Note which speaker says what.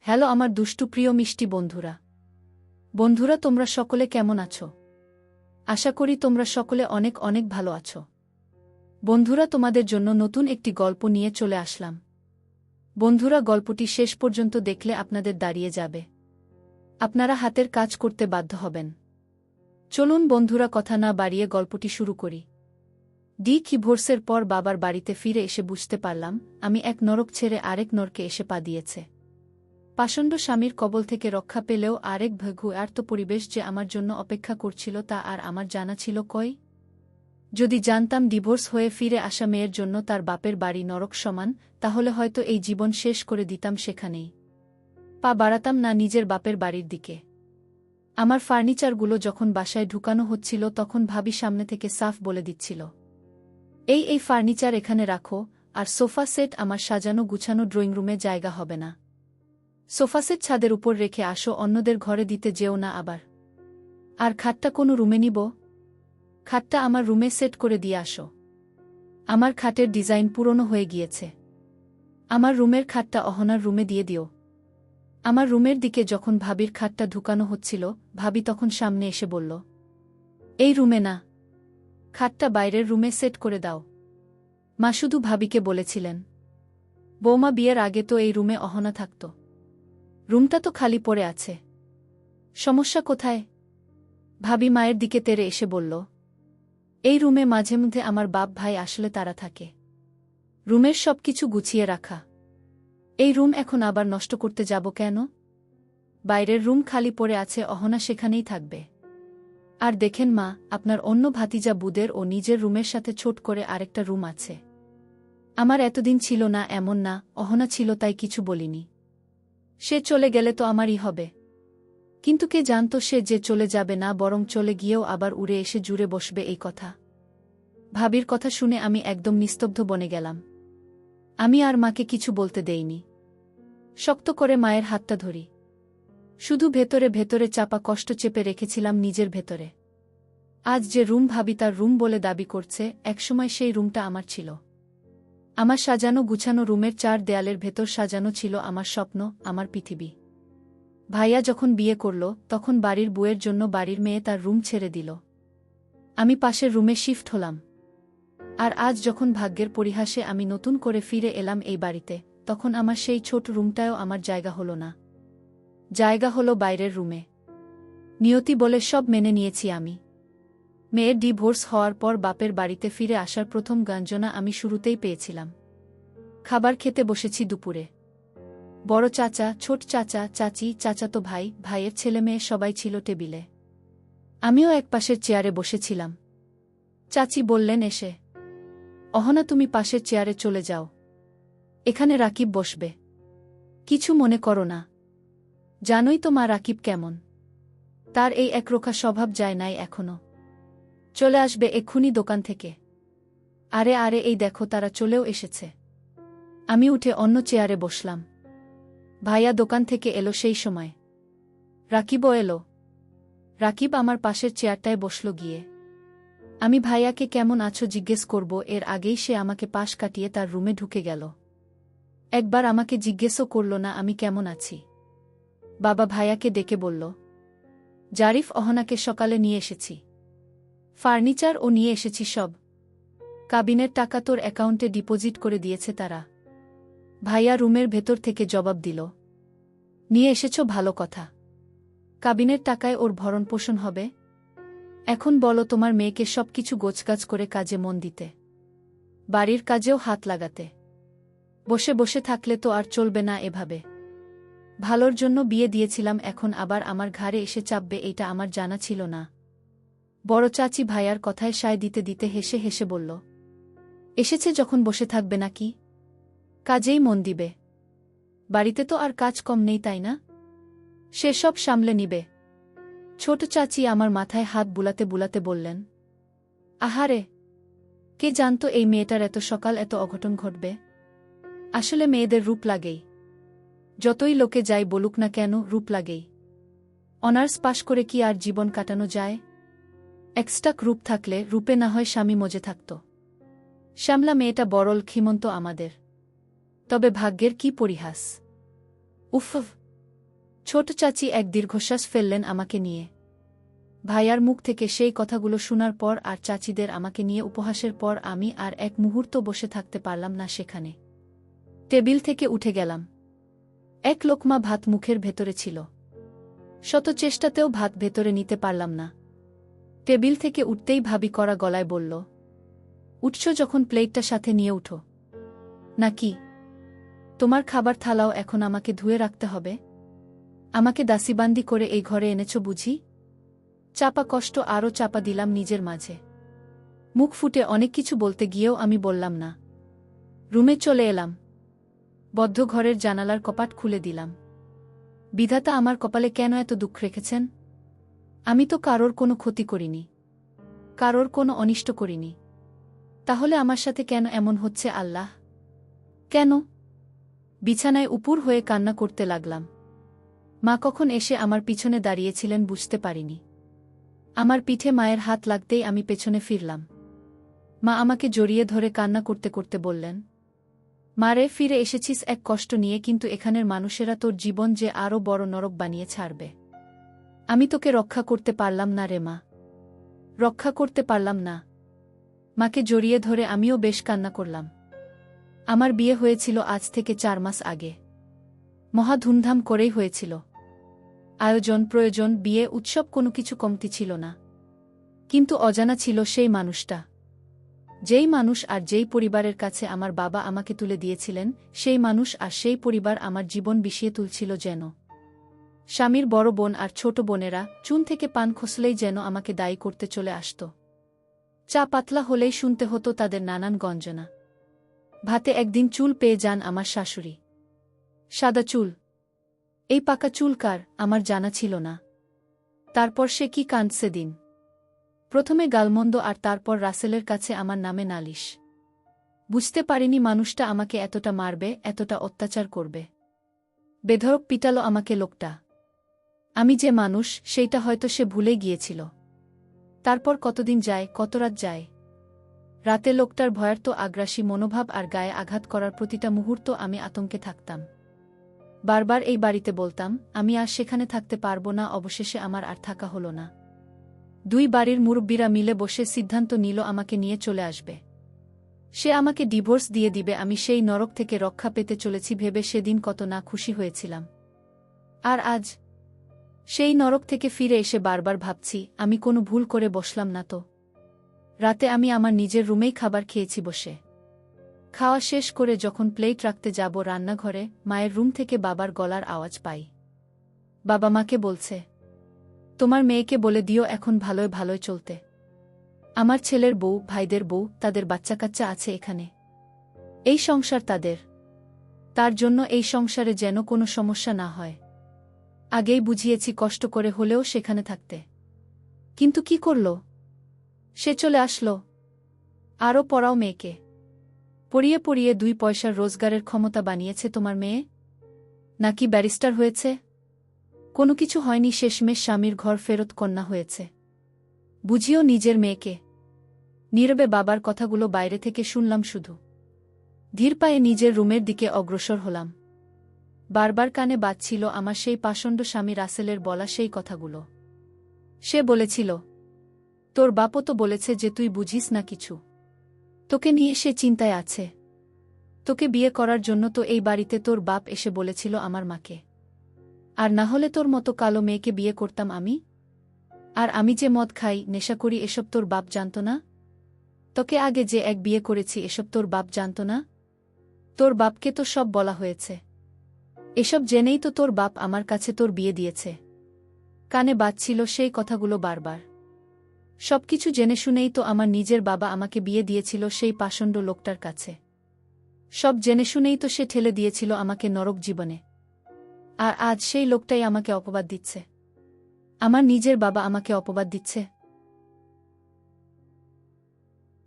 Speaker 1: Hello আমার দুষ্টু প্রিয় মিষ্টি বন্ধুরা। বন্ধুরা তোমরা সকলে কেমন আছো? আশা করি তোমরা সকলে অনেক অনেক ভালো আছো। বন্ধুরা তোমাদের জন্য নতুন একটি গল্প নিয়ে চলে আসলাম। বন্ধুরা গল্পটি শেষ পর্যন্ত দেখলে আপনাদের দাঁড়িয়ে যাবে। আপনারা হাতের কাজ করতে বাধ্য হবেন। চলুন বন্ধুরা কথা না বাড়িয়ে গল্পটি শুরু করি। ডিভোর্সের পর বাবার বাড়িতে ফিরে এসে বুঝতে পারলাম আমি এক নরক ছেড়ে আরেক নরকে এসে পা দিয়েছে। পাষণ্ড স্বামীর কবল থেকে রক্ষা পেলেও আরেক ভয়ার্ত পরিবেশ যে আমার জন্য অপেক্ষা করছিল তা আর আমার জানা ছিল কই? যদি জানতাম ডিভোর্স হয়ে ফিরে আসা মেয়ের জন্য তার বাপের বাড়ি নরক সমান, তাহলে হয়তো এই জীবন শেষ করে দিতাম সেখানেই। পা বাড়াতাম না নিজের বাপের বাড়ির দিকে। আমার ফার্নিচারগুলো যখন বাসায় ঢুকানো হচ্ছিল তখন ভাবি সামনে থেকে সাফ বলে দিচ্ছিল, এই ফার্নিচার এখানে রাখো, আর সোফা সেট আমার সাজানো গুছানো ড্রয়িং রুমে জায়গা হবে না। সোফাসেট ছাদের উপর রেখে আসো, অন্যদের ঘরে দিতে যেও না আবার। আর খাটটা কোনো রুমে নিব? খাটটা আমার রুমে সেট করে দিয়ে আসো। আমার খাটের ডিজাইন পুরনো হয়ে গিয়েছে। আমার রুমের খাটটা অহনার রুমে দিয়ে দিও। আমার রুমের দিকে যখন ভাবির খাটটা ঢুকানো হচ্ছিল, ভাবি তখন সামনে এসে বলল, এই রুমে না, খাটটা বাইরের রুমে সেট করে দাও। মা শুধু ভাবিকে বলেছিলেন, বৌমা বিয়ের আগে তো এই রুমে অহনা থাকত। রুমটা তো খালি পড়ে আছে, সমস্যা কোথায়? ভাবি মায়ের দিকে তেড়ে এসে বলল, এই রুমে মাঝে মধ্যে আমার বাপ ভাই আসলে তারা থাকে। রুমের সবকিছু গুছিয়ে রাখা। এই রুম এখন আবার নষ্ট করতে যাব কেন? বাইরের রুম খালি পড়ে আছে, অহনা সেখানেই থাকবে। আর দেখেন মা, আপনার অন্য ভাতিজা বুদের ও নিজের রুমের সাথে ছোট করে আরেকটা রুম আছে। আমার এতদিন ছিল না এমন না, অহনা ছিল তাই কিছু বলিনি। সে চলে গেলে তো আমারই হবে। কিন্তু কে জানত সে যে চলে যাবে না, বরং চলে গিয়েও আবার উড়ে এসে জুড়ে বসবে এই কথা। ভাবির কথা শুনে আমি একদম নিস্তব্ধ বনে গেলাম। আমি আর মাকে কিছু বলতে দেইনি। শক্ত করে মায়ের হাতটা ধরি। শুধু ভেতরে ভেতরে চাপা কষ্ট চেপে রেখেছিলাম নিজের ভেতরে। আজ যে রুম ভাবি তার রুম বলে দাবি করছে, একসময় সেই রুমটা আমার ছিল। আমার সাজানো গুছানো রুমের চার দেয়ালের ভেতর সাজানো ছিল আমার স্বপ্ন, আমার পৃথিবী। ভাইয়া যখন বিয়ে করল তখন বাড়ির বউয়ের জন্য বাড়ির মেয়ে তার রুম ছেড়ে দিল। আমি পাশের রুমে শিফট হলাম। আর আজ যখন ভাগ্যের পরিহাসে আমি নতুন করে ফিরে এলাম এই বাড়িতে, তখন আমার সেই ছোট রুমটায়ও আমার জায়গা হলো না। জায়গা হলো বাইরের রুমে। নিয়তি বলে সব মেনে নিয়েছি আমি। মেয়ের ডিভোর্স হওয়ার পর বাপের বাড়িতে ফিরে আসার প্রথম গঞ্জনা আমি শুরুতেই পেয়েছিলাম। খাবার খেতে বসেছি দুপুরে। বড় চাচা, ছোট চাচা, চাচি, চাচাতো ভাই, ভাইয়ের ছেলেমেয়ে সবাই ছিল টেবিলে। আমিও এক পাশের চেয়ারে বসেছিলাম। চাচি বললেন এসে, অহনা তুমি পাশের চেয়ারে চলে যাও, এখানে রাকিব বসবে। কিছু মনে করো না। জানোই তো মা রাকিব কেমন। তার এই একরোখা স্বভাব যায় নাই এখনো। চলে আসবে এক্ষুনি দোকান থেকে। আরে আরে এই দেখো তারা চলেও এসেছে। আমি উঠে অন্য চেয়ারে বসলাম। ভাইয়া দোকান থেকে এলো সেই সময়। রাকিবও এলো। রাকিব আমার পাশের চেয়ারটায় বসল গিয়ে। আমি ভাইয়াকে কেমন আছো জিজ্ঞেস করব এর আগেই সে আমাকে পাশ কাটিয়ে তার রুমে ঢুকে গেল। একবার আমাকে জিজ্ঞেসও করল না আমি কেমন আছি। বাবা ভাইয়াকে ডেকে বলল, জারিফ অহনাকে সকালে নিয়ে এসেছি। ফার্নিচার ও নিয়ে এসেছি সব। কাবিনের টাকা তোর অ্যাকাউন্টে ডিপোজিট করে দিয়েছে তারা। ভাইয়া রুমের ভেতর থেকে জবাব দিল, নিয়ে এসেছ ভালো কথা। কাবিনের টাকায় ওর ভরণ পোষণ হবে। এখন বলো তোমার মেয়েকে সবকিছু গোছগাছ করে কাজে মন দিতে, বাড়ির কাজেও হাত লাগাতে। বসে বসে থাকলে তো আর চলবে না এভাবে। ভালোর জন্য বিয়ে দিয়েছিলাম, এখন আবার আমার ঘাড়ে এসে চাপবে এইটা আমার জানা ছিল না। বড় চাচি ভাইয়ার কথায় সায় দিতে দিতে হেসে হেসে বলল, এসেছে যখন বসে থাকবে নাকি, কাজেই মন দিবে। বাড়িতে তো আর কাজ কম নেই তাই না, সে সব সামলে নিবে। ছোট চাচি আমার মাথায় হাত বুলাতে বুলাতে বললেন, আহারে, কে জানতো এই মেয়েটার এত সকাল এত অঘটন ঘটবে। আসলে মেয়েদের রূপ লাগেই। যতই লোকে যাই বলুক না কেন, রূপ লাগেই। অনার্স পাশ করে কি আর জীবন কাটানো যায়? এক্সট্রাক রূপ থাকলে রূপে না হয় স্বামী মজে থাকত। শ্যামলা মেয়েটা বরল খিমন্ত আমাদের। তবে ভাগ্যের কি পরিহাস। উফ, ছোট চাচি এক দীর্ঘশ্বাস ফেললেন আমাকে নিয়ে। ভাইয়ার মুখ থেকে সেই কথাগুলো শোনার পর আর চাচিদের আমাকে নিয়ে উপহাসের পর আমি আর এক মুহূর্ত বসে থাকতে পারলাম না সেখানে। টেবিল থেকে উঠে গেলাম। এক লোকমা ভাত মুখের ভেতরে ছিল। শত চেষ্টাতেও ভাত ভেতরে নিতে পারলাম না। টেবিল থেকে উঠতেই ভাবি করা গলায় বলল, উঠছ যখন প্লেটটা সাথে নিয়ে উঠো। নাকি তোমার খাবার থালাও এখন আমাকে ধুয়ে রাখতে হবে? আমাকে দাসীবান্দি করে এই ঘরে এনেছ বুঝি? চাপা কষ্ট আরও চাপা দিলাম নিজের মাঝে। মুখ ফুটে অনেক কিছু বলতে গিয়েও আমি বললাম না। রুমে চলে এলাম। বদ্ধ ঘরের জানালার কপাট খুলে দিলাম। বিধাতা আমার কপালে কেন এত দুঃখ রেখেছেন? আমি তো কারোর কোনো ক্ষতি করিনি, কারোর কোনো অনিষ্ট করিনি। তাহলে আমার সাথে কেন এমন হচ্ছে আল্লাহ? কেন? বিছানায় উপুর হয়ে কান্না করতে লাগলাম। মা কখন এসে আমার পিছনে দাঁড়িয়েছিলেন বুঝতে পারিনি। আমার পিঠে মায়ের হাত লাগতেই আমি পেছনে ফিরলাম। মা আমাকে জড়িয়ে ধরে কান্না করতে করতে বললেন, মারে, ফিরে এসেছিস এক কষ্ট নিয়ে, কিন্তু এখানের মানুষেরা তোর জীবন যে আরও বড় নরক বানিয়ে ছাড়বে। আমি তোকে রক্ষা করতে পারলাম না রে মা, রক্ষা করতে পারলাম না। মাকে জড়িয়ে ধরে আমিও বেশ কান্না করলাম। আমার বিয়ে হয়েছিল আজ থেকে 4 মাস আগে। মহা ধুমধাম করেই হয়েছিল। আয়োজন, প্রয়োজন, বিয়ে, উৎসব কোনো কিছু কমতি ছিল না। কিন্তু অজানা ছিল সেই মানুষটা। যেই মানুষ আর যেই পরিবারের কাছে আমার বাবা আমাকে তুলে দিয়েছিলেন, সেই মানুষ আর সেই পরিবার আমার জীবন বিষিয়ে তুলছিল যেন। স্বামীর বড় বোন আর ছোট বোনেরা চুন থেকে পান খসলেই যেন আমাকে দায়ী করতে চলে আসত। চা পাতলা হলেই শুনতে হতো তাদের নানান গঞ্জনা। ভাতে একদিন চুল পেয়ে যান আমার শাশুড়ি। সাদা চুল। এই পাকা চুল কার আমার জানা ছিল না। তারপর সে কি কাণ্ড সেদিন। প্রথমে গালমন্দ আর তারপর রাসেলের কাছে আমার নামে নালিশ। বুঝতে পারিনি মানুষটা আমাকে এতটা মারবে, এতটা অত্যাচার করবে। বেধড়ক পিটালো আমাকে লোকটা। আমি যে মানুষ সেইটা হয়তো সে ভুলে গিয়েছিল। তারপর কতদিন যায়, কত রাত যায়। রাতে লোকটার ভয়ার্ত আগ্রাসী মনোভাব আর গায়ে আঘাত করার প্রতিটা মুহূর্ত আমি আতঙ্কে থাকতাম। বারবার এই বাড়িতে বলতাম আমি আর সেখানে থাকতে পারবো না। অবশেষে আমার আর থাকা হলো না। 2 বাড়ির মুরব্বীরা মিলে বসে সিদ্ধান্ত নিল আমাকে নিয়ে চলে আসবে। সে আমাকে ডিভোর্স দিয়ে দিবে। আমি সেই নরক থেকে রক্ষা পেতে চলেছি ভেবে সেদিন কত না খুশি হয়েছিলাম। আর আজ সেই নরক থেকে ফিরে এসে বারবার ভাবছি আমি কোনো ভুল করে বসলাম না তো। রাতে আমি আমার নিজের রুমেই খাবার খেয়েছি বসে। খাওয়া শেষ করে যখন প্লেট রাখতে যাব রান্নাঘরে, মায়ের রুম থেকে বাবার গলার আওয়াজ পাই। বাবা মাকে বলছে, তোমার মেয়েকে বলে দিও এখন ভালোয় ভালোয় চলতে। আমার ছেলের বউ, ভাইদের বউ, তাদের বাচ্চা কাচ্চা আছে এখানে। এই সংসার তাদের। তার জন্য এই সংসারে যেন কোনো সমস্যা না হয়। আগেই বুঝিয়েছি কষ্ট করে হলেও সেখানে থাকতে। কিন্তু কি করল? সে চলে আসলো। আরও পড়াও মেয়েকে। পড়িয়ে পড়িয়ে 2 পয়সার রোজগারের ক্ষমতা বানিয়েছে তোমার মেয়ে। নাকি ব্যারিস্টার হয়েছে? কোনো কিছু হয়নি, শেষমেশ স্বামীর ঘর ফেরত কন্যা হয়েছে। বুঝিও নিজের মেয়েকে। নীরবে বাবার কথাগুলো বাইরে থেকে শুনলাম শুধু। ধীর পায়ে নিজের রুমের দিকে অগ্রসর হলাম। বারবার কানে বাজছিল আমার সেই পাষণ্ড স্বামী রাসেলের বলা সেই কথাগুলো। সে বলেছিল, তোর বাপও তো বলেছে যে তুই বুঝিস না কিছু। তোকে নিয়ে সে চিন্তায় আছে। তোকে বিয়ে করার জন্য তো এই বাড়িতে তোর বাপ এসে বলেছিল আমার মাকে। আর না হলে তোর মতো কালো মেয়েকে বিয়ে করতাম আমি? আর আমি যে মদ খাই, নেশা করি, এসব তোর বাপ জানত না? তোকে আগে যে এক বিয়ে করেছি এসব তোর বাপ জানত না? তোর বাপকে তো সব বলা হয়েছে। এসব জেনেই তো তোর বাপ আমার কাছে তোর বিয়ে দিয়েছে। কানে বাজছিল সেই কথাগুলো বারবার। সবকিছু জেনে শুনেই তো আমার নিজের বাবা আমাকে বিয়ে দিয়েছিল সেই পাষণ্ড লোকটার কাছে। সব জেনে শুনেই তো সে ঠেলে দিয়েছিল আমাকে নরক জীবনে। আর আজ সেই লোকটাই আমাকে অপবাদ দিচ্ছে। আমার নিজের বাবা আমাকে অপবাদ দিচ্ছে।